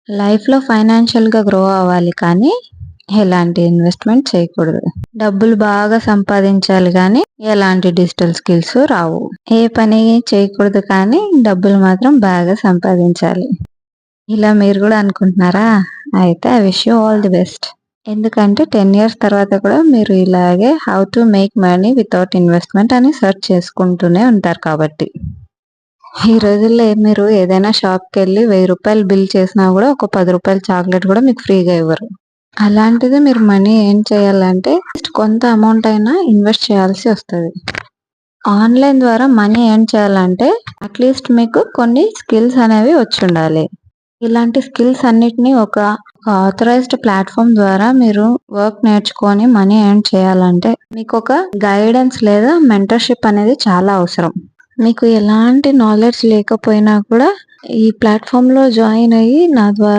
లైఫ్‌లో ఫైనాన్షియల్‌గా గ్రో అవ్వాలి కానీ, ఎలాంటి ఇన్వెస్ట్‌మెంట్ చేయకూడదు. డబ్బులు బాగా సంపాదించాలి గానీ, ఎలాంటి డిజిటల్ స్కిల్స్ రావు. ఏ పని చేయకూడదు కానీ, డబ్బులు మాత్రం బాగా సంపాదించాలి. ఇలా మీరు గూడా అనుకుంటున్నారా? అయితే I wish you all the best. ఎందుకంటే 10 ఇయర్స్ తర్వాత కూడా మీరు ఇలాగే how to make money without investment అని సెర్చ్ చేసుకుంటూనే ఉంటారు కాబట్టి. ఈ రోజుల్లో మీరు ఏదైనా షాప్‌కెళ్ళి రూ. 1000 బిల్ చేసినా గూడా ఒక రూ. 10 చాక్లెట్ గూడా మీకు ఫ్రీగా ఇవ్వరు. అలాంటిది మీరు మనీ ఎర్న్ చేయాలంటే కొంత అమౌంట్ అయినా ఇన్వెస్ట్ చేయాల్సి వస్తది. ఆన్‌లైన్ ద్వారా మనీ ఎర్న్ చేయాలంటే అట్‌లీస్ట్ మీకు కొన్ని స్కిల్స్ అనేవి వచ్చుండాలి. ఇలాంటి స్కిల్స్ అన్నిటిని ఒక ఆథరైజ్డ్ ప్లాట్‌ఫార్మ్ ద్వారా మీరు వర్క్ నేర్చుకొని మనీ ఎర్న్ చేయాలంటే మీకొక గైడెన్స్ లేదా మెంటర్‌షిప్ అనేది చాలా అవసరం. మీకు ఎలాంటి నాలెడ్జ్ లేకపోయినా కూడా ఈ ప్లాట్‌ఫార్మ్‌లో జాయిన్ అయ్యి నా ద్వారా